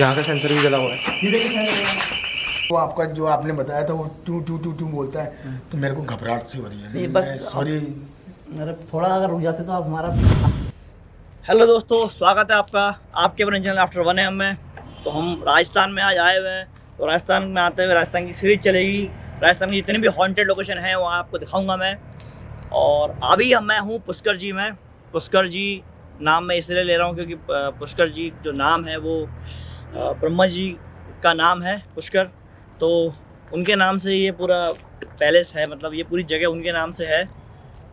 यहाँ का सेंसर भी जला हुआ है। ये देखिए सेंसर। वो आपका जो आपने बताया था वो टू टू टू टू बोलता है, तो मेरे को घबराहट सी हो रही है। बस सॉरी, मेरे थोड़ा अगर रुक जाते तो आप हमारा। हेलो दोस्तों, स्वागत है आपका आपके अपने चैनल आफ्टर वन एम में। तो हम राजस्थान में आज आए हुए हैं। तो राजस्थान में आते हुए राजस्थान की सीरीज चलेगी। राजस्थान की जितनी भी हॉन्टेड लोकेशन हैं वहाँ आपको दिखाऊंगा मैं। और अभी मैं हूँ पुष्कर जी में। पुष्कर जी नाम मैं इसलिए ले रहा हूँ क्योंकि पुष्कर जी जो नाम है वो ब्रह्मा जी का नाम है पुष्कर। तो उनके नाम से ये पूरा पैलेस है, मतलब ये पूरी जगह उनके नाम से है।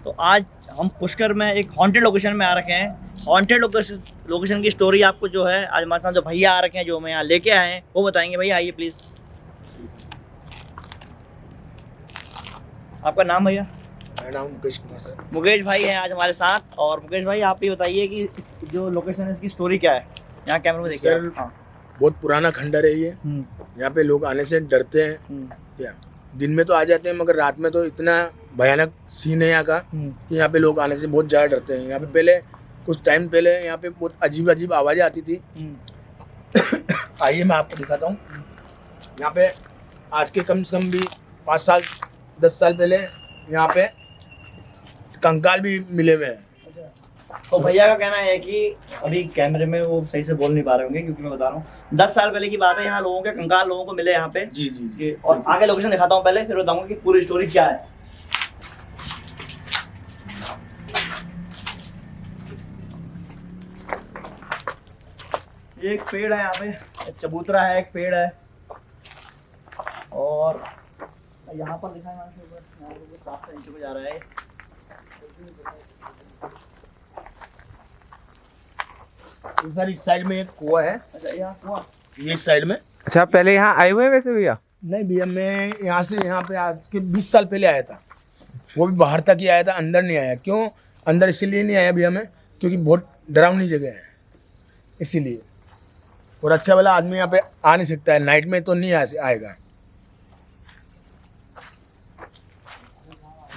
तो आज हम पुष्कर में एक हॉन्टेड लोकेशन में आ रखे हैं। हॉन्टेड लोकेशन की स्टोरी आपको जो है आज हमारे साथ जो भैया आ रखे हैं, जो हमें यहाँ लेके आए हैं, वो बताएंगे। भैया आइए प्लीज़। आपका नाम भैया? मेरा नाम मुकेश कुमार सर। मुकेश भाई हैं आज हमारे साथ। और मुकेश भाई आप ये बताइए कि जो लोकेशन है इसकी स्टोरी क्या है? यहाँ कैमरे में देखिए सर। हाँ, बहुत पुराना खंडर है ये। यहाँ पे लोग आने से डरते हैं। क्या दिन में तो आ जाते हैं, मगर रात में तो इतना भयानक सीन है यहाँ का कि यहाँ पे लोग आने से बहुत ज़्यादा डरते हैं। यहाँ पे पहले कुछ टाइम पहले यहाँ पे बहुत अजीब अजीब आवाज़ें आती थी। आइए मैं आपको दिखाता हूँ। यहाँ पे आज के कम से कम भी 5 साल 10 साल पहले यहाँ पे कंकाल भी मिले हुए हैं। तो भैया का कहना है कि अभी कैमरे में वो सही से बोल नहीं पा रहे होंगे क्योंकि मैं बता रहा हूँ 10 साल पहले की बात है। यहाँ लोगों के कंकाल लोगों को मिले यहाँ पे। जी जी जी। और आगे लोकेशन दिखाता हूँ पहले, फिर बताऊंगा कि पूरी स्टोरी क्या है। ये एक पेड़ है यहाँ पे, एक चबूतरा है, एक पेड़ है। और यहाँ पर दिखाए नीचे को जा रहा है। सर इस साइड में एक कुआं है। अच्छा, यहाँ कुआं? ये इस साइड में। अच्छा, आप पहले यहाँ आए हुए हैं वैसे भैया? नहीं भैया, मैं यहाँ से यहाँ पे आज के 20 साल पहले आया था। वो भी बाहर तक ही आया था, अंदर नहीं आया। क्यों अंदर इसलिए नहीं आया भैया मैं, क्योंकि बहुत डरावनी जगह है इसीलिए। और अच्छा वाला आदमी यहाँ पे आ नहीं सकता है, नाइट में तो नहीं आएगा।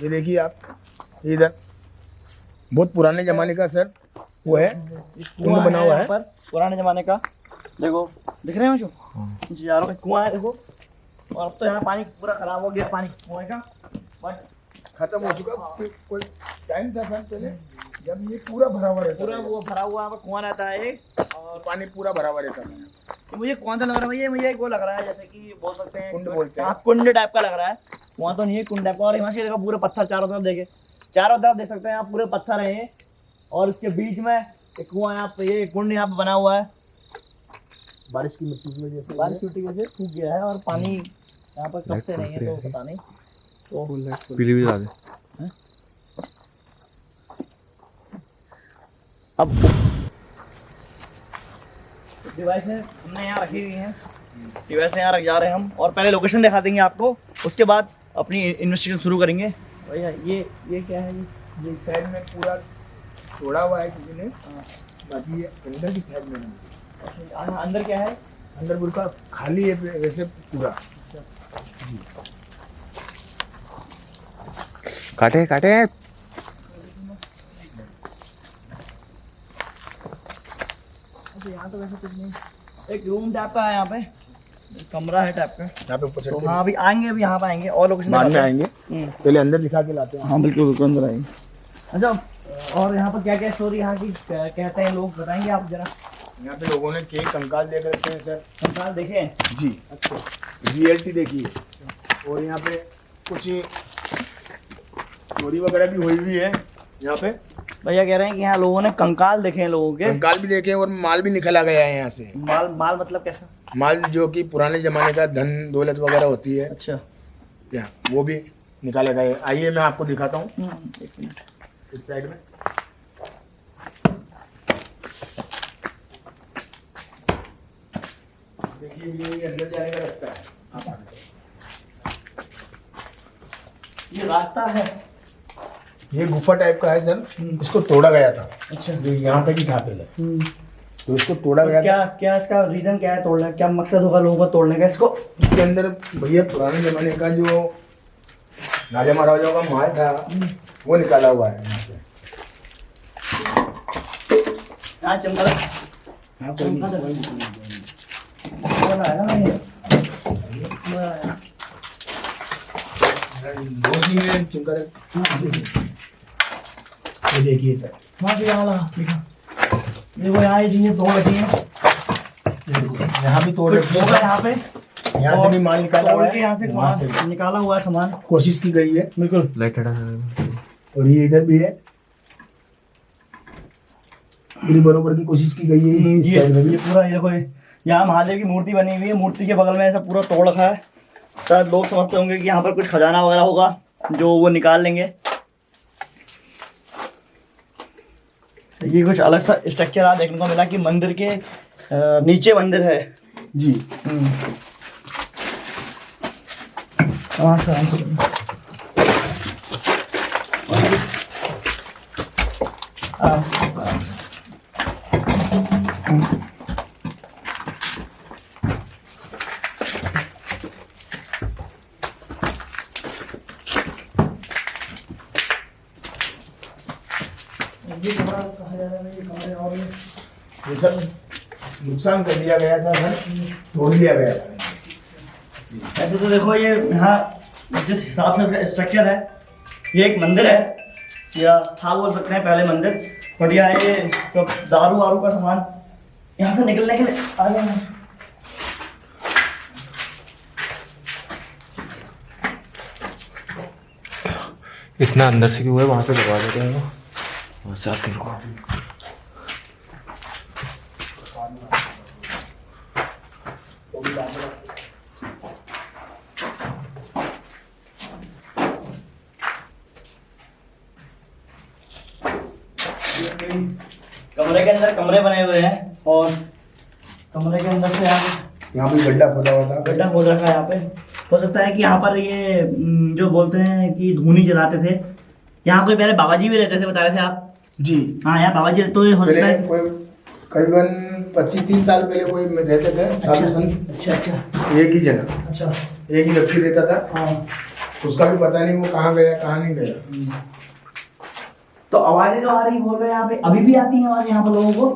ये देखिए आप, इधर बहुत पुराने ज़माने का सर वो है, कुआं बना हुआ है पुराने ज़माने का। देखो दिख रहे हैं मुझे यारों का कुआं है, देखो। और अब तो यहाँ पानी पूरा खराब हो गया, पानी कुएं का बट खत्म हो चुका। कोई टाइम था सर पहले जब ये पूरा भरा हुआ रहता, पूरा वो भरा हुआ यहाँ पर कुआं रहता है और पानी पूरा भरा हुआ रहता है। तो मुझे कौन सा लग रहा है भैया? मुझे एक वो लग रहा है जैसे कि बोल सकते हैं कुंड बोलते हैं। हाँ, कुंड टाइप का लग रहा है। कुआं तो नहीं है, कुंड टाइप का। और यहाँ से देखो पूरे पत्थर चारों तरफ, देखे चारों तरफ देख सकते हैं आप, पूरे पत्थर है। और इसके बीच में एक कुआं यहाँ पे, ये कुंड यहाँ पे बना हुआ है। बारिश की मिट्टी की वजह से, बारिश की वजह से सूख गया है और पानी यहाँ पर कब से नहीं है तो पता नहीं। तो पीली भी ज्यादा अब डिवाइस हमने यहाँ रखी हुई हैं, डिवाइस यहाँ रख जा रहे हैं हम। और पहले लोकेशन दिखा देंगे आपको, उसके बाद अपनी इन्वेस्टिगेशन शुरू करेंगे। भैया ये क्या है? ये साइड में पूरा तोड़ा हुआ है किसी ने, बाकी ये अंदर की साइड में नहीं। अंदर क्या है? अंदर पूरा खाली है वैसे पूरा। काटे काटे। यहाँ तो वैसे कुछ नहीं, एक रूम टाइप का है यहाँ पे, कमरा है टाइप का यहाँ पे ऊपर तो। हाँ अभी आएंगे, अभी यहाँ पे आएंगे और लोकेशन बाद में आएंगे, पहले अंदर दिखा के लाते हैं। हाँ बिल्कुल बिल्कुल अंदर आएंगे। अच्छा, और यहाँ पर क्या क्या स्टोरी यहाँ की कहते हैं लोग, बताएंगे आप जरा? यहाँ पे लोगों ने के कंकाल देख रखे हैं सर। कंकाल देखे जी? अच्छा, रियलिटी देखी है। और यहाँ पे कुछ चोरी वगैरह भी हुई हुई है यहाँ पे। भैया कह रहे हैं कि यहाँ लोगों ने कंकाल देखे हैं, लोगों के कंकाल भी देखे और माल भी निकला गया है यहाँ से। माल मतलब कैसा? माल जो कि पुराने जमाने का धन दौलत वगैरह होती है। अच्छा, क्या वो भी निकाले गए। आइए मैं आपको दिखाता हूँ एक मिनट। इस साइड में। देखिए ये अंदर जाने का रास्ता है। आप आगे ये रास्ता है, ये गुफा टाइप का है सर। इसको तोड़ा गया था। अच्छा, जो यहाँ तक ही था पहले, तो इसको तोड़ा गया क्या था। क्या इसका रीजन क्या है तोड़ने का? क्या मकसद होगा लोगों का तोड़ने का इसको? इसके अंदर भैया पुराने जमाने का जो राजा महाराजाओं का महल था वो निकाला हुआ है यहाँ से। यहाँ चमका। हाँ कोई नहीं, कोई नहीं, कोई नहीं, कोई नहीं। मजा आया ना ये, मजा आया। रोशनी में चिमका दे। ये देखिए सर, हाँ जी यहाँ लगा देखो, यहाँ ये चीजें तोड़ रखी हैं, ये देखो यहाँ भी तोड़ रखी है, यहाँ पे यहाँ से भी माल निकाला हुआ है, यहाँ से वहाँ से माल निकाला हुआ है सामान, कोशिश की गई है। बिल्कुल। लाइट हटा। और ये इधर भी है, पूरी बरोबर की कोशिश की गई है इस साइड में भी। ये पूरा ये देखो, यहाँ महादेव की मूर्ति बनी हुई है, मूर्ति के बगल में ऐसा पूरा तोड़ रखा है। शायद लोग समझते होंगे कि यहाँ पर कुछ खजाना वगैरह होगा जो वो निकाल लेंगे। ये कुछ अलग सा स्ट्रक्चर आज देखने को मिला कि मंदिर के नीचे मंदिर है जी। ये सब नुकसान कर दिया गया था सर, तोड़ दिया गया था। ऐसे तो देखो ये यहाँ जिस हिसाब से इसका स्ट्रक्चर है, ये एक मंदिर है या था बोल सकते हैं पहले मंदिर, बट यहाँ ये सब दारू वारू का सामान यहाँ से निकलने के लिए आ गए हैं। इतना अंदर से क्यों हुआ है, वहाँ पे लगवा देते हैं वो, वहाँ से आते रुको। कमरे के अंदर कमरे बने हुए हैं और कमरे के अंदर से यहाँ भी गड्ढा खोदा हुआ था, गड्ढा खोद रखा है। यहाँ पे हो सकता है कि यहाँ पर ये जो बोलते हैं कि धूनी जलाते थे, यहाँ कोई पहले बाबा जी भी रहते थे, बता रहे थे आप जी। हाँ यहाँ बाबा जी तो ये हो सकता पहले है कोई करीबन 25-30 साल पहले कोई रहते थे साधु संत, अच्छा एक ही जगह, अच्छा एक ही व्यक्ति रहता था। हाँ। उसका भी पता नहीं वो कहाँ गया कहाँ नहीं गया। तो आवाजें जो आ रही बोल रहे हैं यहाँ पे, अभी भी आती हैं आवाज यहाँ पर लोगों को?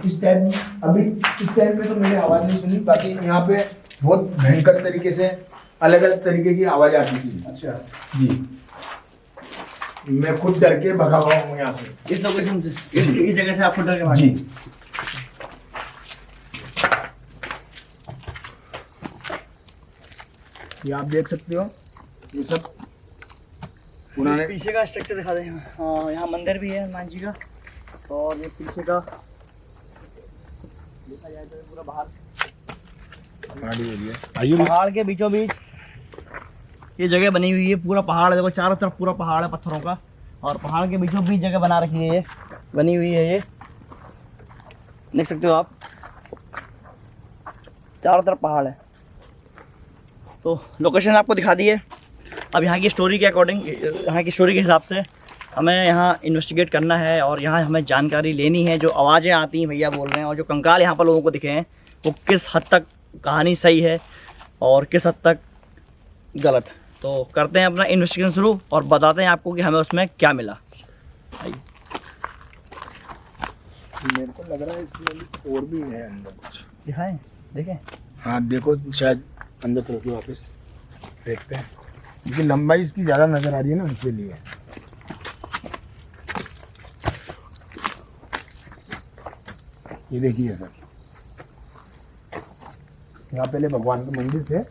इस टाइम अभी इस टाइम में तो मैंने आवाज़ नहीं सुनी, बाकी यहाँ पे बहुत भयंकर तरीके से अलग अलग तरीके की आवाज़ आती थी। अच्छा जी, मैं खुद डर के भगा हुआ हूँ यहाँ से, इस लोकेशन से, इस जगह से आपको डर के भागे? जी। ये आप देख सकते हो, ये सब पुराने पीछे का स्ट्रक्चर दिखा दें। हाँ यहाँ मंदिर भी है हनुमान जी का, और ये पीछे का देखा जाए तो पूरा बाहर आइए पहाड़ के बीचों बीच ये जगह बनी हुई है। पूरा पहाड़ है, देखो चारों तरफ पूरा पहाड़ है पत्थरों का, और पहाड़ के बीचों बीच जगह बना रखी है, ये बनी हुई है, ये देख सकते हो आप, चारों तरफ पहाड़ है। तो लोकेशन आपको दिखा दी है। अब यहाँ की स्टोरी के अकॉर्डिंग, यहाँ की स्टोरी के हिसाब से हमें यहाँ इन्वेस्टिगेट करना है और यहाँ हमें जानकारी लेनी है। जो आवाज़ें आती हैं भैया बोल रहे हैं, और जो कंकाल यहाँ पर लोगों को दिखे हैं, वो किस हद तक कहानी सही है और किस हद तक गलत। तो करते हैं अपना इन्वेस्टिगेशन शुरू और बताते हैं आपको कि हमें उसमें क्या मिला। मेरे को लग रहा है इसमें और भी है अंदर कुछ। दिखाएं, देखें। हाँ देखो, शायद अंदर चल के वापस देखते हैं, क्योंकि लंबाई इसकी ज़्यादा नज़र आ रही है ना, इसीलिए। ये देखिए सर, यहाँ पहले भगवान के मंदिर थे।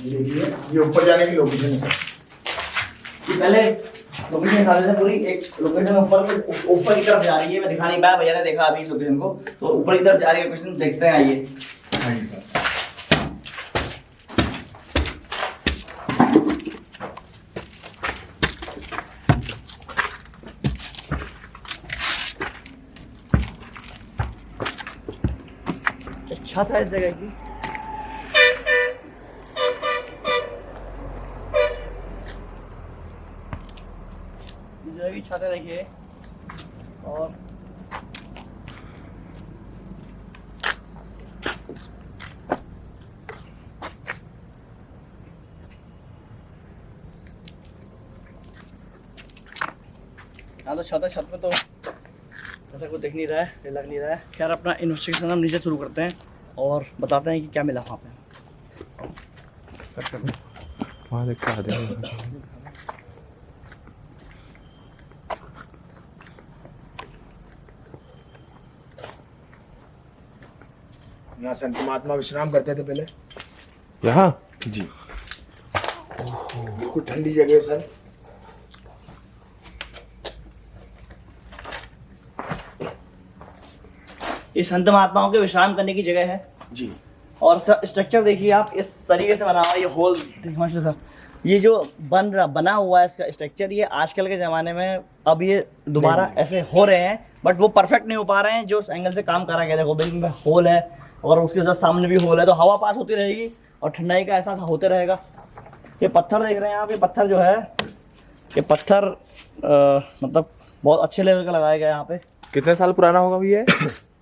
ये देखिए, ये ऊपर जाने की लोकेशन है सर। ये पहले लोकेशन सारे से पूरी एक लोकेशन ऊपर की तरफ जा रही है। मैं दिखा नहीं पाया, भैया ने देखा अभी इस लोकेशन को, तो ऊपर की तरफ जा रही है लोकेशन, देखते हैं। आइए सर, छत है इस जगह की। इस जगह की छत है, देखिए। और यहाँ तो छत है, छत पे तो ऐसा कुछ दिख नहीं रहा है, लग नहीं रहा है। खैर अपना इन्वेस्टिगेशन हम नीचे शुरू करते हैं और बताते हैं कि क्या मिला वहाँ पे। वहाँ देख के आ जाएगा। यहाँ संत महात्मा विश्राम करते थे पहले। यहाँ जी बिल्कुल ठंडी जगह है सर। ये संत महात्माओं के विश्राम करने की जगह है जी। और इसका स्ट्रक्चर देखिए आप, इस तरीके से बना हुआ है। ये होल हिमांशु साहब, ये जो बना हुआ है इसका स्ट्रक्चर, ये आजकल के ज़माने में अब ये दोबारा ऐसे हो रहे हैं, बट वो परफेक्ट नहीं हो पा रहे हैं जो एंगल से काम करा गया। देखो बिल्डिंग में होल है और उसके जस्ट सामने भी होल है, तो हवा पास होती रहेगी और ठंडाई का एहसास होते रहेगा। ये पत्थर देख रहे हैं आप, ये पत्थर जो है, ये पत्थर मतलब बहुत अच्छे लेवल का लगाया गया है यहाँ पे। कितने साल पुराना होगा भैया?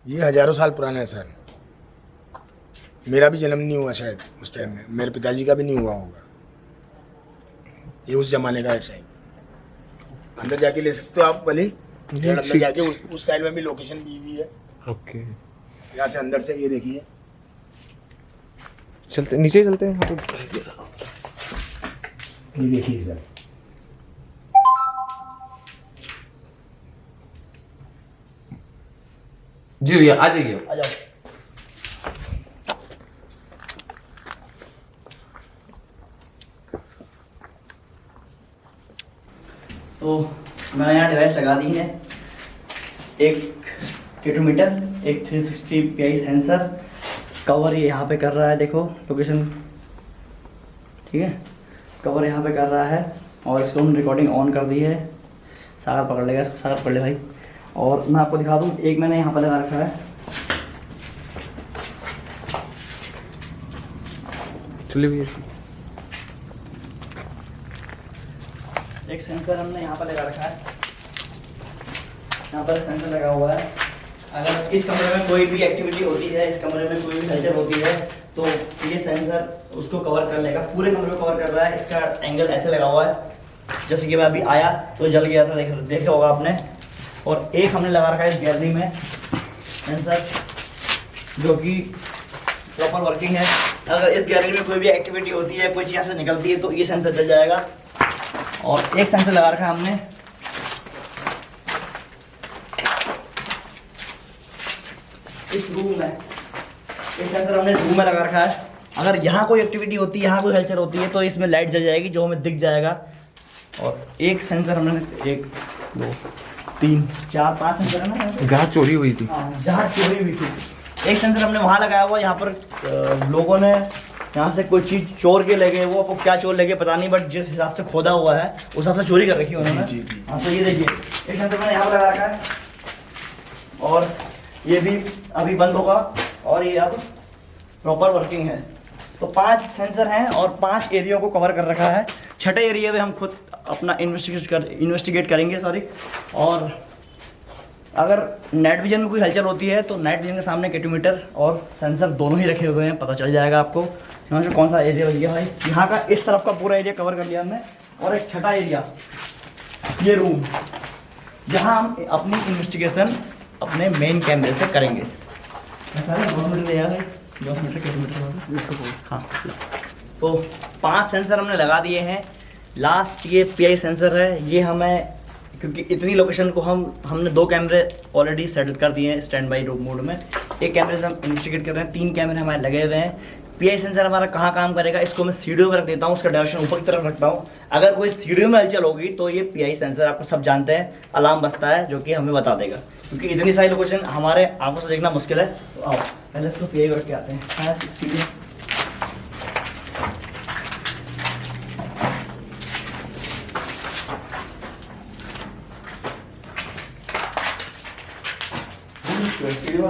ये हजारों साल पुराना है सर। मेरा भी जन्म नहीं हुआ शायद उस टाइम में, मेरे पिताजी का भी नहीं हुआ होगा। ये उस जमाने का है शायद। अंदर जाके ले सकते हो आप भले, अंदर जाके उस साइड में भी लोकेशन दी हुई है। ओके, यहाँ से अंदर से ये देखिए, चलते नीचे चलते हैं। यहाँ पे ये देखिए सर। जी भैया आ जाइए। आ जाओ। तो मैंने यहाँ डिवाइस लगा दी है, एक केटोमीटर, एक 360 PI सेंसर, कवर ये यहाँ पे कर रहा है, देखो लोकेशन, ठीक है, कवर यहाँ पे कर रहा है। और इसको हम रिकॉर्डिंग ऑन कर दी है। सागर पकड़ लेगा इसको, सागर पकड़ ले भाई। और मैं आपको दिखा दूँ, एक मैंने यहाँ पर लगा रखा है, चलिए भैया। एक सेंसर हमने यहाँ पर लगा रखा है, यहाँ पर सेंसर लगा हुआ है। अगर इस कमरे में कोई भी एक्टिविटी होती है, इस कमरे में कोई भी हलचल होती है, तो ये सेंसर उसको कवर कर लेगा, पूरे कमरे को कवर कर रहा है। इसका एंगल ऐसे लगा हुआ है, जैसे कि मैं अभी आया तो जल गया था, देखा होगा आपने। और एक हमने लगा रखा है इस गैलरी में सेंसर, जो कि प्रॉपर वर्किंग है। अगर इस गैलरी में कोई भी एक्टिविटी होती है, कोई चीज़ यहाँ से निकलती है, तो ये सेंसर जल जाएगा। और एक सेंसर लगा रखा है हमने इस रूम में, एक सेंसर हमने इस रूम में लगा रखा है। अगर यहाँ कोई एक्टिविटी होती है, यहाँ कोई हलचल होती है, तो इसमें लाइट जल जाएगी, जो हमें दिख जाएगा। और एक सेंसर हमने, 1 2 3 4 5 सेंसर है ना, जहाँ चोरी हुई थी। हाँ, जहाँ चोरी हुई थी। एक सेंसर हमने वहाँ लगाया हुआ, यहाँ पर लोगों ने यहाँ से कोई चीज़ चोर के ले गए, वो आपको क्या चोर ले गए पता नहीं, बट जिस हिसाब से खोदा हुआ है उस हिसाब से चोरी कर रखी है उन्होंने। जी जी। हाँ, तो ये देखिए एक सेंसर मैंने यहाँ पर लगा रखा है, और ये भी अभी बंद होगा, और ये अब प्रॉपर वर्किंग है। तो 5 सेंसर हैं और 5 एरिया को कवर कर रखा है। छठे एरिया में हम खुद अपना इन्वेस्टिगेट करेंगे, सॉरी। और अगर नाइट विजन में कोई हलचल होती है, तो नाइट विजन के सामने केटोमीटर और सेंसर दोनों ही रखे हुए हैं, पता चल जाएगा आपको यहाँ से कौन सा एरिया बच गया भाई। यहाँ का इस तरफ का पूरा एरिया कवर कर लिया हमने। और एक छठा एरिया, ये रूम, जहाँ हम अपनी इन्वेस्टिगेशन अपने मेन कैमरे से करेंगे। सारे 10 मिनट ले यार, 10 मिनट केटोमीटर इसको। हाँ, तो 5 सेंसर हमने लगा दिए हैं। लास्ट ये PI सेंसर है, ये हमें, क्योंकि इतनी लोकेशन को हमने 2 कैमरे ऑलरेडी सेटल कर दिए हैं स्टैंड बाई मोड में। एक कैमरे से हम इन्वेस्टिगेट कर रहे हैं, 3 कैमरे हमारे लगे हुए हैं। PI सेंसर हमारा कहाँ काम करेगा, इसको मैं सीढ़ियों में रख देता हूँ, उसका डायरेक्शन ऊपर की तरफ रखता हूँ। अगर कोई सीढ़ियों में हलचल होगी तो ये PI सेंसर, आपको सब जानते हैं, अलार्म बजता है जो कि हमें बता देगा। क्योंकि इतनी सारी लोकेशन हमारे आंखों से देखना मुश्किल है। तो आओ पहले इसको PI रख के आते हैं।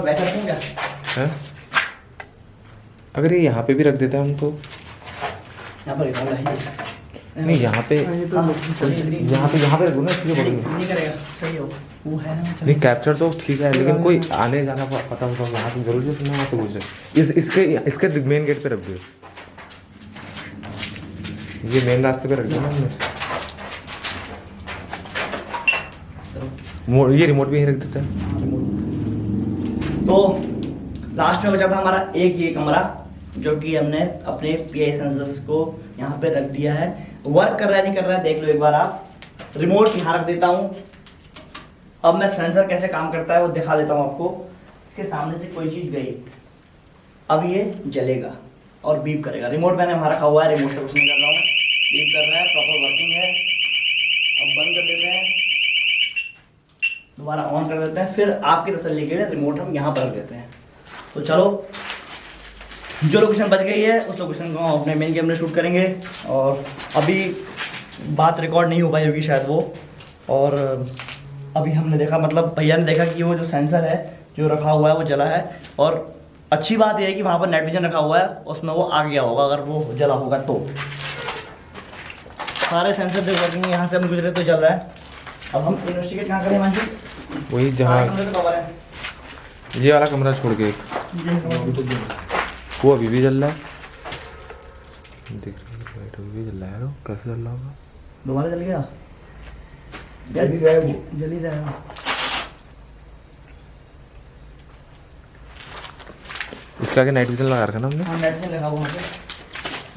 वैसा रखें क्या? है? अगर ये यहाँ पे भी रख देते हैं हम तो। यहाँ पर नहीं, यहाँ पे यहाँ पे रख दो ना, इसलिए बोल रही हूँ। नहीं करेगा, सही हो वो है ना। नहीं, कैप्चर तो ठीक है, लेकिन कोई आने जाना पता होगा, यहाँ से जरूरी है, वहाँ से गुजरे। इसके मेन गेट पे रख दो, ये मेन रास्ते पे रख दो ना हमने। ये रिमोट भी यहीं रख देता है। तो लास्ट में बचा था हमारा एक ये कमरा, जो कि हमने अपने पीआई सेंसर्स को यहाँ पे रख दिया है। वर्क कर रहा है नहीं कर रहा है देख लो एक बार आप। रिमोट यहाँ रख देता हूँ। अब मैं सेंसर कैसे काम करता है वो दिखा देता हूँ आपको। इसके सामने से कोई चीज़ गई, अब ये जलेगा और बीप करेगा। रिमोट मैंने वहाँ रखा हुआ है, रिमोट से कुछ नहीं कर रहा हूँ। बीप कर रहा है, प्रॉपर वर्किंग है। अब बंद कर देते हैं, दोबारा ऑन कर देते हैं। फिर आपकी तसल्ली के लिए रिमोट हम यहाँ पर रख देते हैं। तो चलो, जो लोकेशन बच गई है उस लोकेशन को हम अपने मेन कैमरे शूट करेंगे। और अभी बात रिकॉर्ड नहीं हो पाई होगी शायद वो। और अभी हमने देखा, मतलब भैया ने देखा कि वो जो सेंसर है जो रखा हुआ है वो जला है। और अच्छी बात यह है कि वहाँ पर नेट विजन रखा हुआ है, उसमें वो आ गया होगा अगर वो जला होगा तो। सारे सेंसर जो वर्किंग यहाँ से हम गुजरे तो जल रहा है। अब हम इन्वेस्टिगेट कहाँ करें मानसी? वही जहाँ ये वाला कमरा छोड़ के वो अभी भी जल रहा है। देख रहे हो अभी भी जल रहा है। कैसे जल रहा होगा? दोबारा जल गया? जल ही रहा है वो। जल ही रहेगा। इसका आगे नाइट विजन लगा रखा ना हमने। हाँ, नेट में लगा हुआ है।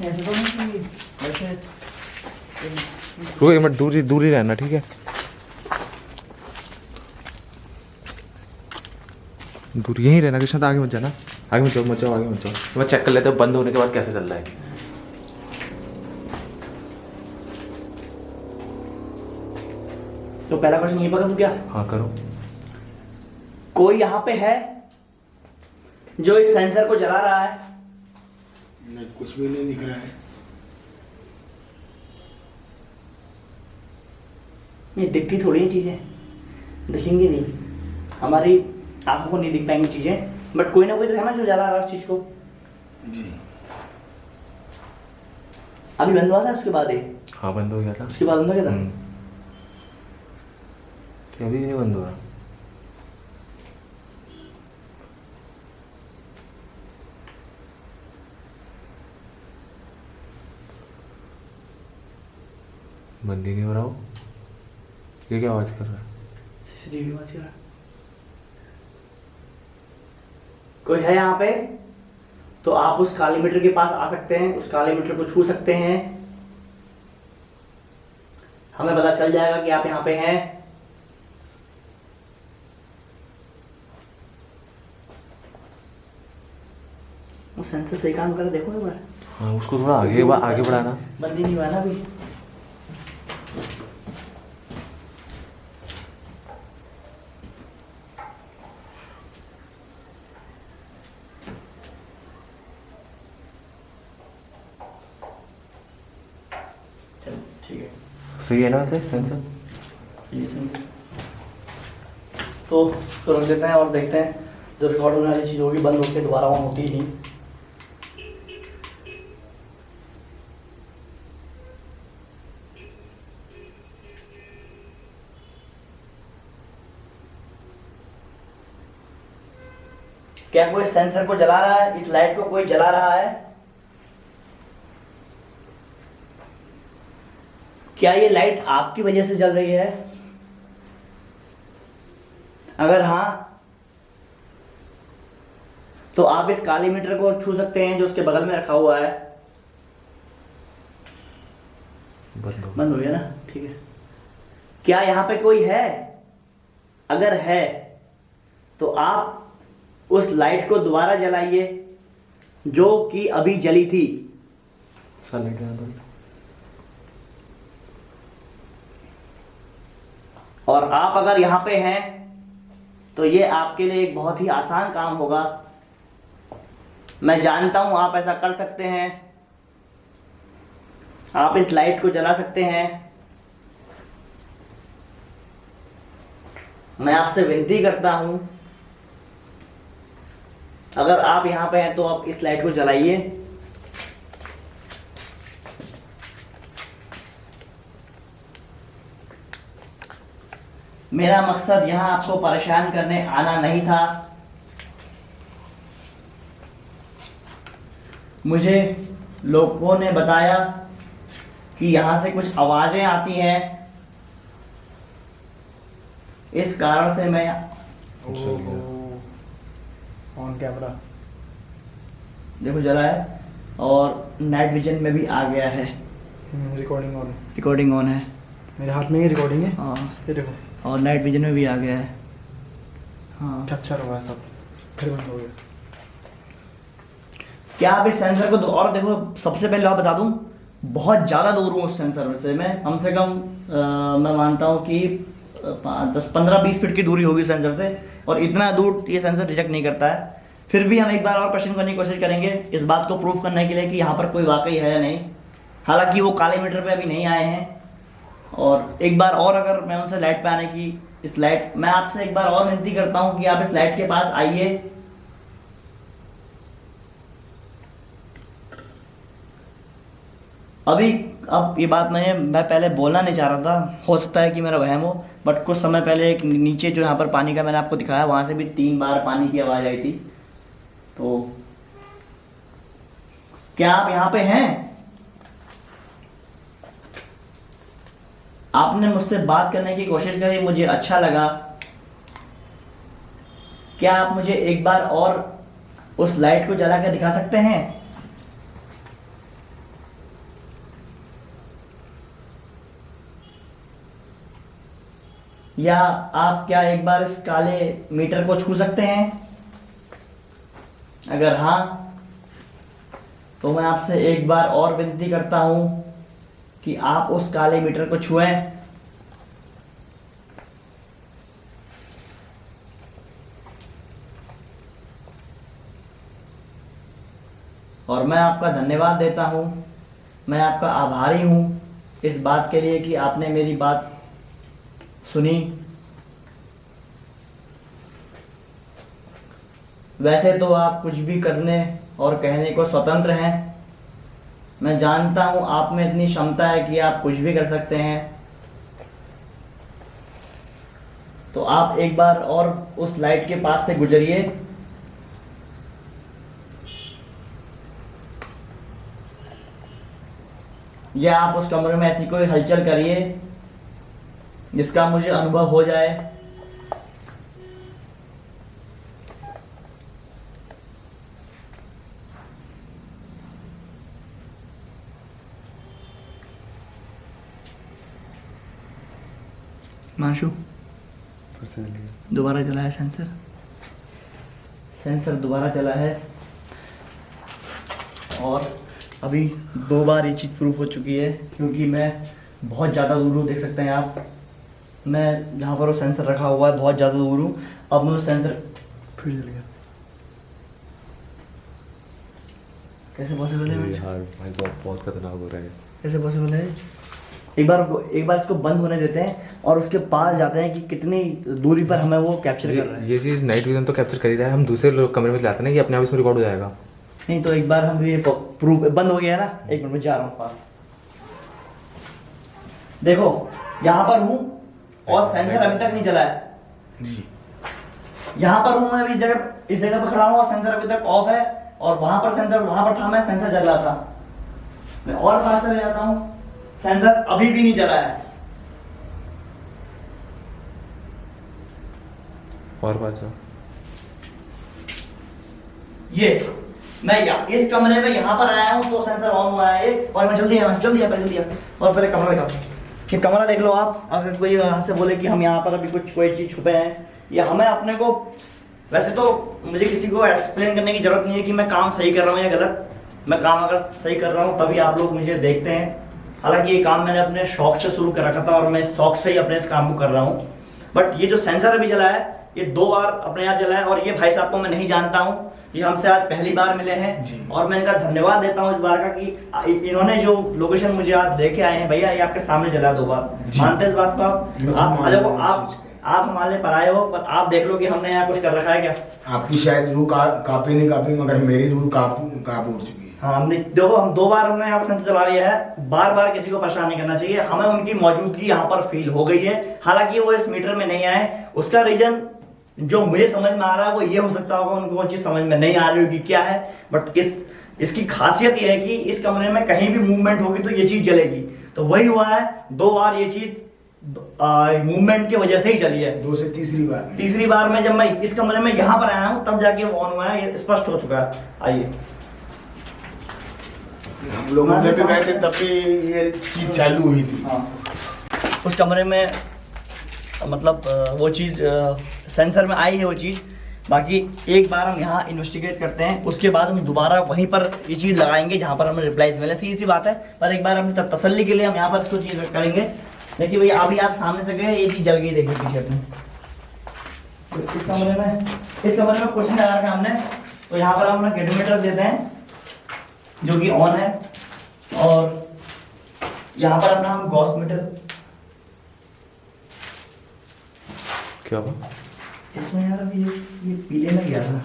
ऐसे तो नहीं कि वैसे रुको एक मिनट, दूर ही रहना, ठीक है? दूर यहीं रहना कृष्णा, आगे मत जाना। आगे मत जाओ आगे मत जाओ। मैं चेक कर लेते हैं बंद होने के बाद कैसे चल रहा है। तो पहला क्वेश्चन ये पकड़ दूं क्या? हाँ करो। कोई यहाँ पे है जो इस सेंसर को जला रहा है? नहीं, कुछ भी नहीं दिख रहा है। नहीं दिखती थोड़ी ही चीजें, दिखेंगी नहीं, हमारी आंखों को नहीं दिख पाएंगी चीजें। बट कोई ना कोई तो है ना जो जला रहा है उस चीज को। जी। अभी बंद हुआ था उसके बाद ही? हाँ बंद हो गया था। उसके बाद बंद हो गया था? अभी नहीं बंद हुआ। बंद ही नहीं हो रहा हो। ये क्या आवाज कर रहा है? सीसीटीवी आवाज कर रहा है। कोई है यहाँ पे तो आप उस काली मीटर के पास आ सकते हैं, उस काली मीटर को छू सकते हैं। हमें पता चल जाएगा कि आप यहाँ पे हैं। वो सेंसर सही काम कर रहा है, देखो एक बार। हाँ उसको थोड़ा आगे बढ़ाना। बंद ही नहीं हुआ ना अभी। चलो ठीक है, सही है ना वैसे सेंसर? तो उसको रख देते हैं और देखते हैं जो रिकॉर्ड होने वाली चीज़ होगी बंद होकर दोबारा ऑन होती ही नहीं। क्या कोई सेंसर को जला रहा है? इस लाइट को कोई जला रहा है? क्या ये लाइट आपकी वजह से जल रही है? अगर हाँ तो आप इस काली मीटर को छू सकते हैं जो उसके बगल में रखा हुआ है। बंद हो गया ना, ठीक है। क्या यहाँ पे कोई है? अगर है तो आप उस लाइट को दोबारा जलाइए जो कि अभी जली थी। और आप अगर यहाँ पे हैं तो ये आपके लिए एक बहुत ही आसान काम होगा। मैं जानता हूं आप ऐसा कर सकते हैं। आप इस लाइट को जला सकते हैं। मैं आपसे विनती करता हूं, अगर आप यहाँ पे हैं तो आप इस लाइट को जलाइए। मेरा मकसद यहाँ आपको परेशान करने आना नहीं था। मुझे लोगों ने बताया कि यहाँ से कुछ आवाज़ें आती हैं, इस कारण से मैं ऑन कैमरा देखो जला है और नाइट विजन में भी आ गया है। रिकॉर्डिंग ऑन, रिकॉर्डिंग ऑन है मेरे हाथ में ही रिकॉर्डिंग है। हाँ, ये देखो और नाइट विजन में भी आ गया है। हाँ, कैप्चर हुआ है सब, फिर बंद हो गया। क्या आप इस सेंसर को और देखो, सबसे पहले आप बता दूं, बहुत ज़्यादा दूर हूँ उस सेंसर से मैं, कम से कम मैं मानता हूँ कि 10-15-20 फीट की दूरी होगी सेंसर से, और इतना दूर ये सेंसर डिटेक्ट नहीं करता है। फिर भी हम एक बार और क्वेश्चन करने की कोशिश करेंगे इस बात को प्रूव करने के लिए कि यहाँ पर कोई वाकई है या नहीं। हालांकि वो काले मीटर पे अभी नहीं आए हैं, और एक बार और अगर मैं उनसे लाइट पे आने की, इस लाइट, मैं आपसे एक बार और विनती करता हूँ कि आप इस लाइट के पास आइए। अभी अब ये बात मैं पहले बोलना नहीं चाह रहा था, हो सकता है कि मेरा वहम हो, बट कुछ समय पहले एक नीचे जो यहाँ पर पानी का मैंने आपको दिखाया, वहाँ से भी 3 बार पानी की आवाज़ आई थी। तो क्या आप यहाँ पे हैं? आपने मुझसे बात करने की कोशिश करी, मुझे अच्छा लगा। क्या आप मुझे एक बार और उस लाइट को जला कर दिखा सकते हैं? या आप क्या एक बार इस काले मीटर को छू सकते हैं? अगर हाँ, तो मैं आपसे एक बार और विनती करता हूं कि आप उस काले मीटर को छुएं। और मैं आपका धन्यवाद देता हूं, मैं आपका आभारी हूं इस बात के लिए कि आपने मेरी बात सुनी। वैसे तो आप कुछ भी करने और कहने को स्वतंत्र हैं। मैं जानता हूं आप में इतनी क्षमता है कि आप कुछ भी कर सकते हैं। तो आप एक बार और उस लाइट के पास से गुजरिए। या आप उस कमरे में ऐसी कोई हलचल करिए जिसका मुझे अनुभव हो जाए। माशू, दोबारा चला है सेंसर, सेंसर दोबारा चला है, और अभी 2 बार ये चीज़ प्रूफ हो चुकी है, क्योंकि मैं बहुत ज़्यादा दूर हूँ। देख सकते हैं आप, मैं जहाँ पर वो सेंसर रखा हुआ है बहुत ज़्यादा दूर हूँ। अब मैं उस सेंसर, फिर जल गया। कैसे पॉसिबल है? यार भाई साहब बहुत खतरनाक हो रहा है। कैसे पॉसिबल है? एक बार इसको बंद होने देते हैं और उसके पास जाते हैं कि कितनी दूरी पर हमें वो कैप्चर कर रहा है। ये चीज़ नाइट विजन तो कैप्चर कर ही रहा है, हम दूसरे लोग कमरे में लाते हैं ना, ये अपने आप इसमें रिकॉर्ड हो जाएगा। नहीं तो एक बार हम ये प्रूफ बंद हो गया ना, 1 मिनट में जा रहा हूँ पास। देखो यहाँ पर हूँ और सेंसर अभी तक नहीं जला है। यहाँ पर हूँ मैं, इस जगह पर खड़ा हूँ और सेंसर अभी तक ऑफ है, और वहां पर सेंसर, वहां पर था मैं, सेंसर जल रहा था। मैं और पास चले जाता हूँ, सेंसर अभी भी नहीं जला है। और बात सर, ये मैं इस कमरे में यहाँ पर आया हूँ तो सेंसर ऑन हुआ है ये, और मैं जल्दी आ। और पहले कमरा दिखाओ, ये कमरा देख लो आप। अगर कोई यहाँ से बोले कि हम यहाँ पर अभी कोई चीज़ छुपे हैं, या हमें अपने को, वैसे तो मुझे किसी को एक्सप्लेन करने की जरूरत नहीं है कि मैं काम सही कर रहा हूँ या गलत। मैं काम अगर सही कर रहा हूँ तभी आप लोग मुझे देखते हैं। हालांकि ये काम मैंने अपने शौक से शुरू कर रखा था, और मैं शौक से ही अपने इस काम को कर रहा हूँ। बट ये जो सेंसर अभी जला है, ये 2 बार अपने आप जला है, और ये भाई साहब को मैं नहीं जानता हूँ, ये हमसे आज पहली बार मिले हैं, और मैं इनका धन्यवाद देता हूँ इस बार का कि इन्होंने जो लोकेशन मुझे आज लेके आए हैं। भैया ये आपके सामने जला 2 बार, मानते हैं इस बात को आप हमारे लिए पराए हो, पर आप देख लो कि हमने यहाँ कुछ कर रखा है क्या। आपकी शायद रूह काफी नहीं काफी, मगर मेरी रूह काबू उड़ चुकी है। हाँ, हमने देखो, हम 2 बार हमने यहाँ पर सेंसर चला लिया है। बार किसी को परेशान नहीं करना चाहिए, हमें उनकी मौजूदगी यहाँ पर फील हो गई है। हालांकि वो इस मीटर में नहीं आए, उसका रीजन जो मुझे समझ में आ रहा है वो ये हो सकता होगा, उनको वो चीज़ समझ में नहीं आ रही होगी क्या है। बट इसकी खासियत ये है कि इस कमरे में कहीं भी मूवमेंट होगी तो ये चीज़ जलेगी। तो वही हुआ है, 2 बार ये चीज़ मूवमेंट की वजह से ही चली है। 2 से तीसरी बार में। तीसरी बार में जब मैं इस कमरे में यहाँ पर आया हूँ तब जाके वो ऑन हुआ है, ये स्पष्ट हो चुका है। आइए हम लोग उधर भी गए थे तब भी ये चीज चालू हुई थी। हाँ, उस कमरे में मतलब वो चीज़ सेंसर में आई है वो चीज़। बाकी एक बार हम यहाँ इन्वेस्टिगेट करते हैं, उसके बाद हम दोबारा वहीं पर ये चीज़ लगाएंगे जहाँ पर हमें रिप्लाईज मिले। सीधी सी बात है, पर एक बार हम तसल्ली के लिए हम यहाँ पर इसको चीज़ करेंगे। देखिए भैया अभी आप सामने से गए, ये चीज़ जल गई, देखिए पीछे अपने। तो इस कमरे में कुछ नहीं लगा रखा हमने, तो यहाँ पर हम अपना कैलकुलेटर देते हैं जो कि ऑन है, और यहाँ पर अपना हम गॉस मीटर। क्या हुआ? इसमें यार अभी ये पीले में गया था,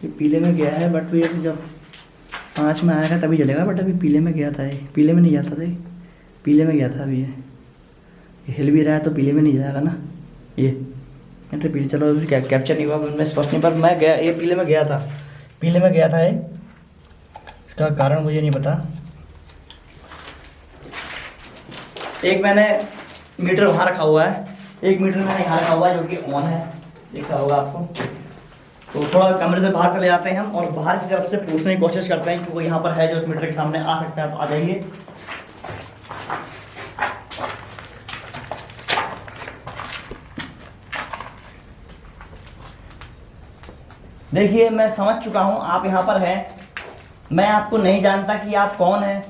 ये पीले में गया है, बट ये जब 5 में आएगा तभी जलेगा, बट अभी पीले में गया था। ये पीले में नहीं जाता था, ये पीले में गया था। अभी ये हिल भी रहा है तो पीले में नहीं जाएगा ना ये तो पीले। चलो कैप्चर नहीं हुआ, मैं स्पष्ट नहीं, पर मैं गया, ये पीले में गया था, पीले में गया था ये। इसका कारण मुझे नहीं पता। एक मैंने मीटर वहाँ रखा हुआ है, एक मीटर मैंने यहाँ रखा हुआ है जो कि ऑन है, देखा होगा आपको। तो थोड़ा कमरे से बाहर चले जाते हैं हम और बाहर की तरफ से पूछने की कोशिश करते हैं कि कोई यहाँ पर है जो उस मीटर के सामने आ सकता है। तो आ जाइए। देखिए मैं समझ चुका हूँ आप यहाँ पर हैं, मैं आपको नहीं जानता कि आप कौन हैं।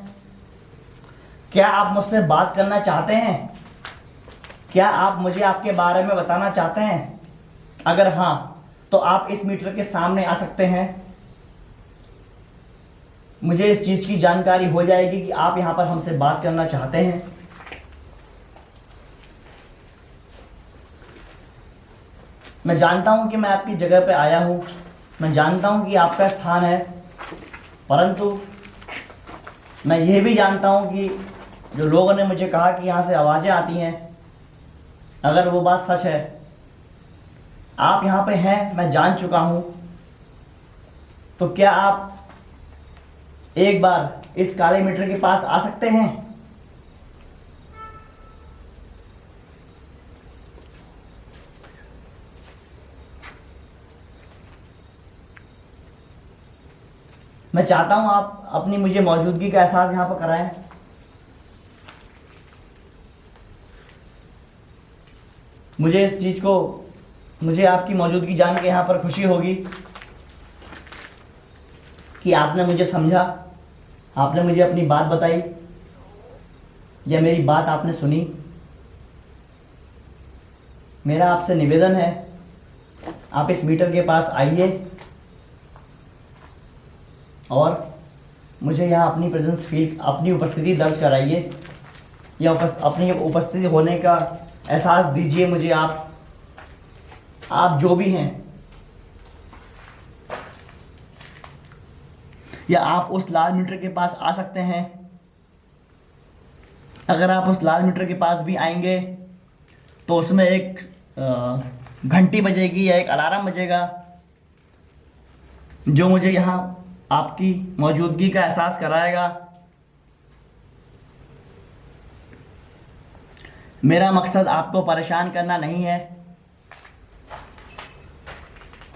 क्या आप मुझसे बात करना चाहते हैं? क्या आप मुझे आपके बारे में बताना चाहते हैं? अगर हाँ तो आप इस मीटर के सामने आ सकते हैं। मुझे इस चीज़ की जानकारी हो जाएगी कि आप यहाँ पर हमसे बात करना चाहते हैं। मैं जानता हूँ कि मैं आपकी जगह पे आया हूँ, मैं जानता हूँ कि आपका स्थान है, परंतु मैं ये भी जानता हूँ कि जो लोगों ने मुझे कहा कि यहाँ से आवाज़ें आती हैं, अगर वो बात सच है, आप यहाँ पे हैं, मैं जान चुका हूँ। तो क्या आप एक बार इस काले मीटर के पास आ सकते हैं? मैं चाहता हूँ आप अपनी मुझे मौजूदगी का एहसास यहाँ पर कराएं। मुझे इस चीज़ को, मुझे आपकी मौजूदगी जान के यहाँ पर खुशी होगी कि आपने मुझे समझा, आपने मुझे अपनी बात बताई या मेरी बात आपने सुनी। मेरा आपसे निवेदन है, आप इस मीटर के पास आइए और मुझे यहाँ अपनी प्रेजेंस फील, अपनी उपस्थिति दर्ज कराइए या अपनी उपस्थिति होने का एहसास दीजिए मुझे। आप जो भी हैं, या आप उस लाल मीटर के पास आ सकते हैं। अगर आप उस लाल मीटर के पास भी आएंगे तो उसमें एक घंटी बजेगी या एक अलार्म बजेगा जो मुझे यहाँ आपकी मौजूदगी का एहसास कराएगा। मेरा मकसद आपको परेशान करना नहीं है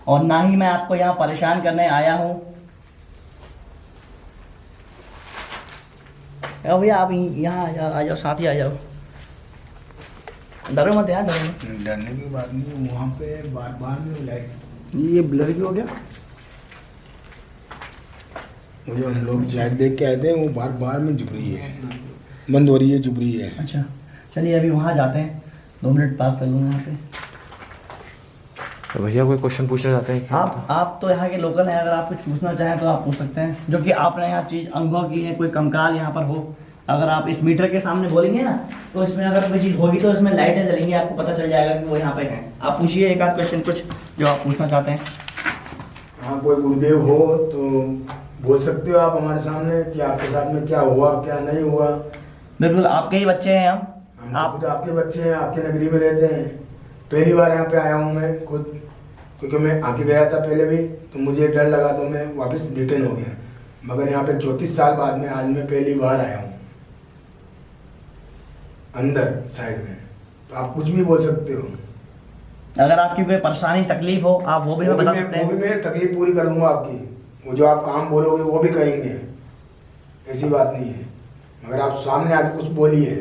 और ना ही मैं आपको यहाँ परेशान करने आया हूँ। भैया आप यहाँ आ जाओ, साथ ही आ जाओ, डरो मत यार, डरो मत। डरने की बात नहीं, वहाँ पे बार बार में लाइट, ये ब्लर क्यों हो गया? वो जो हम लोग लाइट देख के आए थे वो बार बार में जुब रही है, बंद हो रही है, जुब रही है। अच्छा चलिए अभी वहाँ जाते हैं, 2 मिनट बात कर लूँगा यहाँ पे। तो भैया कोई क्वेश्चन पूछना चाहते हैं क्या? आप तो यहाँ के लोकल हैं, अगर आप कुछ पूछना चाहें तो आप पूछ सकते हैं, जो कि आपने यहाँ चीज़ अनुभव की है, कोई कंकाल यहाँ पर हो। अगर आप इस मीटर के सामने बोलेंगे ना तो इसमें अगर कोई चीज़ होगी तो इसमें लाइटें जलेंगी, आपको पता चल जाएगा कि वो यहाँ पे हैं। आप पूछिए एक आध क्वेश्चन कुछ जो आप पूछना चाहते हैं। हाँ, कोई गुरुदेव हो तो बोल सकते हो आप हमारे सामने कि आपके साथ में क्या हुआ क्या नहीं हुआ। बिल्कुल आपके ही बच्चे हैं हम आप तो आपके बच्चे हैं, आपके नगरी में रहते हैं। पहली बार यहाँ पे आया हूँ मैं खुद, क्योंकि मैं आके गया था पहले भी, तो मुझे डर लगा तो मैं वापस रिटर्न हो गया। मगर यहाँ पे 34 साल बाद में आज मैं पहली बार आया हूँ। अंदर साइड में, तो आप कुछ भी बोल सकते हो। अगर आपकी कोई परेशानी तकलीफ हो आप वो भी हमें बता सकते वो भी हैं। मैं तकलीफ पूरी कर दूंगा आपकी, वो जो आप काम बोलोगे वो भी करेंगे, ऐसी बात नहीं है। मगर आप सामने आके कुछ बोलिए,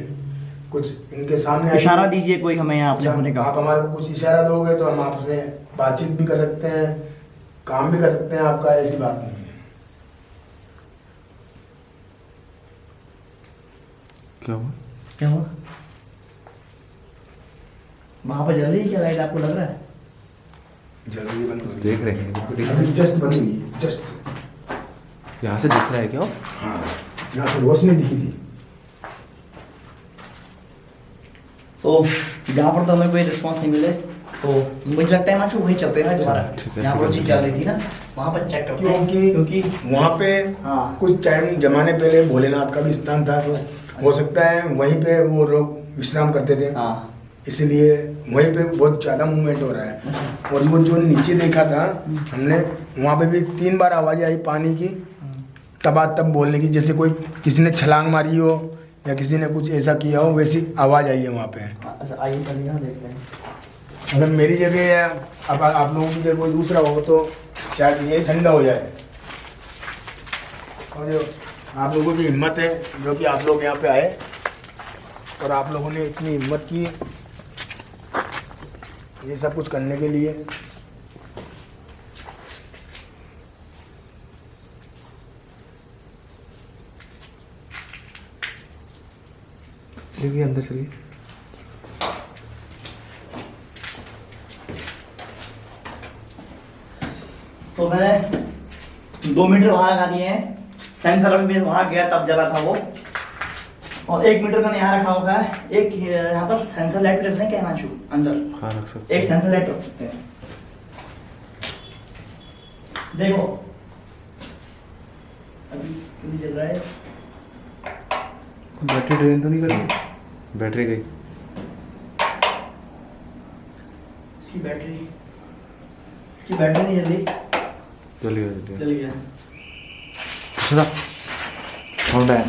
कुछ इनके सामने आके इशारा दीजिए कोई हमें यहाँ अपने होने का। आप हमारे को कुछ इशारा दोगे तो हम आपसे बातचीत भी कर सकते हैं, काम भी कर सकते हैं आपका, ऐसी बात नहीं है। क्या हुआ? क्या हुआ? वहाँ पर जल्दी क्या लाइट आपको लग रहा है? जल्दी बंद कर देख रहे हैं, अभी जस्ट बंद हुई है, जस्ट। यहाँ से दिख रहा है क्या? हाँ, यहाँ से रोशनी दिखी थी। तो यहाँ पर तो हमें कोई रिस्पांस नहीं मिले, तो मुझे लगता है माचू वहीं चलते हैं दोबारा। ठीक है, यहाँ पर चीज चल रही थी ना, वहाँ पर चेक करते हैं। क्योंकि वहाँ पे हाँ। कुछ टाइम जमाने पहले भोलेनाथ का भी स्थान था, तो हो सकता है वहीं पे वो लोग विश्राम करते थे, हाँ। इसलिए वहीं पे बहुत ज़्यादा मूवमेंट हो रहा है। और वो जो नीचे देखा था हमने, वहाँ पे भी 3 बार आवाज़ आई पानी की, तब बोलने की, जैसे कोई किसी ने छलांग मारी हो या किसी ने कुछ ऐसा किया हो, वैसी आवाज़ आई है वहाँ पे। अच्छा आइए चलिए यहाँ देखते हैं। अगर मेरी जगह है, अब आप लोगों की जगह कोई दूसरा हो तो शायद ये ठंडा हो जाए। और जो आप लोगों की हिम्मत है, जो कि आप लोग यहाँ पे आए और आप लोगों ने इतनी हिम्मत की ये सब कुछ करने के लिए। चलिए अंदर चलिए। तो मैंने 2 मीटर वहाँ लगा दिए हैं, सेंसर अभी मैं वहाँ गया तब जला था वो, और 1 मीटर मैंने यहाँ रखा हुआ है। एक यहाँ पर सेंसर लाइट भी रखते हैं क्या माचू अंदर? हाँ रख सकते एक सेंसर लाइट रख सकते हैं। देखो अभी क्यों जल रहा है? बैटरी ड्रेन तो नहीं कर रही? बैटरी गई। इसकी बैटरी नहीं जल रही। चलिए जल गया। चला साउंड आया।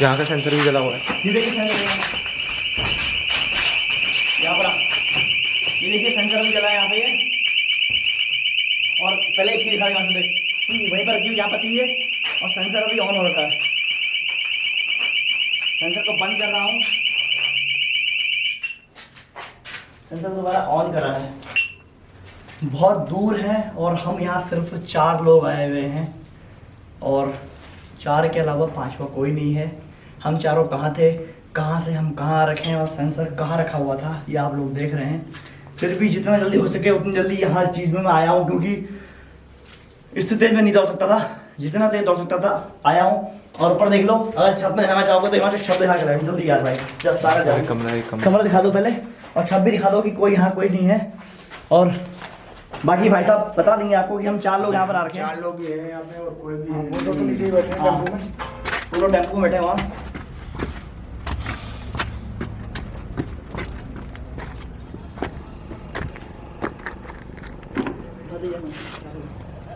यहाँ का सेंसर भी जला हुआ है। ये देखिए सेंसर यहाँ पर, ये देखिए सेंसर भी जला है यहाँ पे ये। और पहले एक चीज दिखा यहाँ से देख, वहीं पर रखी, यहाँ पर थी ये, और सेंसर अभी ऑन हो रखा है। सेंसर को बंद कर रहा हूँ, सेंसर दोबारा ऑन करा है। बहुत दूर है और हम यहाँ सिर्फ 4 लोग आए हुए हैं, और 4 के अलावा 5वां कोई नहीं है। हम चारों कहाँ थे, कहाँ से हम कहाँ रखें, और सेंसर कहाँ रखा हुआ था ये आप लोग देख रहे हैं। फिर भी जितना जल्दी हो सके उतनी जल्दी यहाँ इस चीज़ में मैं आया हूँ, क्योंकि इससे तेज मैं नहीं दौड़ सकता था, जितना तेज दौड़ सकता था आया हूँ। और ऊपर देख लो, अगर छत में जाना चाहोगे तो यहाँ से छत दिखा के लाओ जल्दी यार भाई, जब सारा जाओ। कमरा दिखा दो पहले, और छत भी दिखा दो कि कोई यहाँ कोई नहीं है। और बाकी भाई साहब बता देंगे आपको कि हम 4 लोग यहाँ पर आ रखे हैं। 4 लोग ही हैं यहाँ पे और कोई भी वो तो नीचे ही बैठे हैं टेम्पो में। वो लोग टेम्पो में बैठे हैं वहाँ।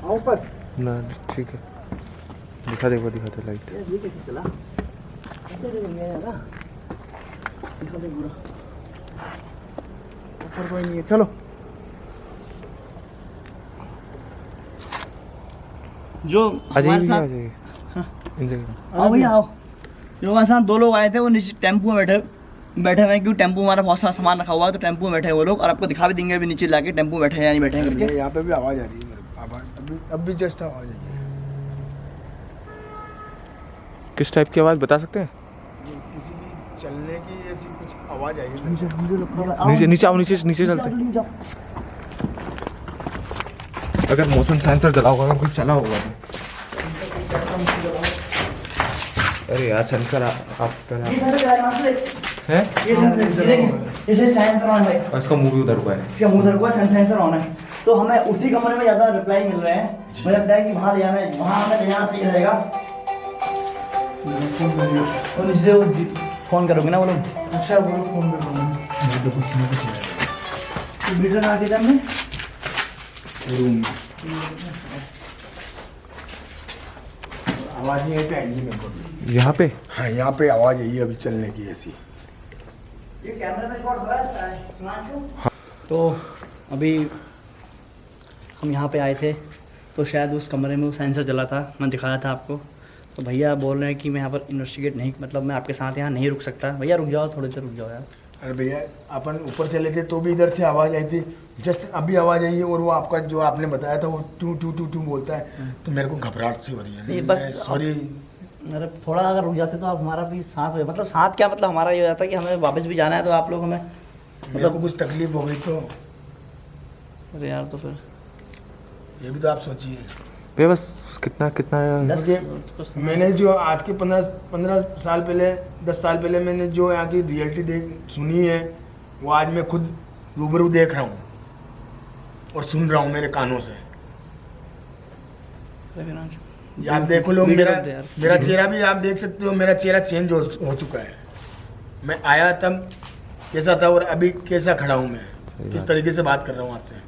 आओ पर ना ठीक है, दिखा दे लाइट। ये कैसे चला? ऐसे तो नहीं है ना, दिखा दे पूरा। ऊपर कोई नहीं है, चलो। जो हमारे साथ आओ भैया आओ, जो हमारे साथ 2 लोग आए थे वो नीचे टेम्पो में बैठे हुए हैं, क्योंकि टेम्पो हमारा बहुत सारा सामान रखा हुआ है, तो टेम्पो में बैठे हैं वो लोग। और आपको दिखा भी देंगे अभी नीचे लाके टेम्पो बैठे हैं या नहीं बैठे हैं करके। यहाँ पे भी आवाज़ आ रही है, आवाज़ अब भी जस्ट आवाज़ आई है। किस टाइप की आवाज़ बता सकते हैं? किसी की चलने की ऐसी कुछ आवाज़ आई है। नीचे आओ, नीचे चलते हैं। अगर मोशन सेंसर जला होगा, अगर कुछ चला होगा तो। अरे यार सेंसर आप पहले है, इसे सेंसर ऑन है भाई, इसका मुंह भी उधर हुआ है, इसका मुंह उधर हुआ है, सेंसर ऑन है। तो हमें उसी कमरे में ज़्यादा रिप्लाई मिल रहे हैं, मुझे लगता है कि वहाँ हमें जाना सही रहेगा। और इससे वो फ़ोन करोगे ना वो लोग? अच्छा वो लोग फोन कर रहे हैं। मीटर आ गया हमने रूम आवाज़ यहीं पे आएगी मेरे को भी। यहाँ पे हाँ यहाँ पे आवाज़ आई है अभी चलने की ऐसी। ये कैमरा में रिकॉर्ड हो रहा है। तो अभी हम यहाँ पे आए थे तो शायद उस कमरे में वो सेंसर जला था, मैं दिखाया था आपको। तो भैया बोल रहे हैं कि मैं यहाँ पर इन्वेस्टिगेट नहीं, मतलब मैं आपके साथ यहाँ नहीं रुक सकता। भैया रुक जाओ, थोड़ी देर रुक जाओ यार। अरे भैया अपन ऊपर चले थे तो भी इधर से आवाज़ आई थी, जस्ट अभी आवाज़ आई है और वो आपका जो आपने बताया था वो टू टू टू टू बोलता है, तो मेरे को घबराहट सी हो रही है। नहीं, बस सॉरी। अरे थोड़ा अगर रुक जाते तो आप हमारा भी साथ हो, मतलब साथ क्या, मतलब हमारा ये हो जाता कि हमें वापस भी जाना है तो आप लोग हमें मेरे को कुछ तकलीफ हो गई तो अरे यार तो फिर ये भी तो आप सोचिए। भैया बस कितना कितना मुझे मैंने जो आज के 15 साल पहले 10 साल पहले मैंने जो यहाँ की रियलिटी सुनी है वो आज मैं खुद रूबरू देख रहा हूँ और सुन रहा हूँ मेरे कानों से। ये आप देखो लोग, मेरा चेहरा भी आप देख सकते हो, मेरा चेहरा चेंज हो चुका है। मैं आया तब कैसा था और अभी कैसा खड़ा हूँ, मैं किस तरीके से बात कर रहा हूँ आपसे।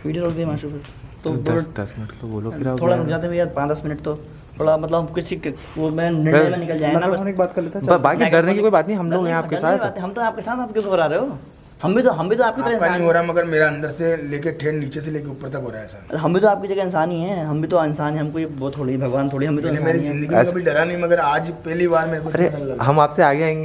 वीडियो रोक दी माशू फिर तो 10 मिनट तो बोलो फिर थोड़ा रुक जाते भैया, 5-10 मिनट तो थोड़ा मतलब किसी वो मैं निर्णय में निकल जाए ना। बस एक बात कर लेते हैं। बाकी डरने की कोई बात नहीं, हम लोग हैं आपके साथ। हम तो आपके साथ, आप क्यों घबरा रहे हो? हम भी तो आपकी तरह आपका इंसान नहीं हो रहा मगर मेरा अंदर से लेके ठेठ नीचे से लेके ऊपर तक हो रहा है सर। हम भी तो आपकी जगह इंसान ही हैं, हम भी तो इंसान हैं, हमको ये वो थोड़ी भगवान थोड़ी, हम भी तो मेरी जिंदगी में कभी डरा नहीं मगर आज पहली बार मेरे को अरे डर लगा। हम आपसे आगे आएंगे।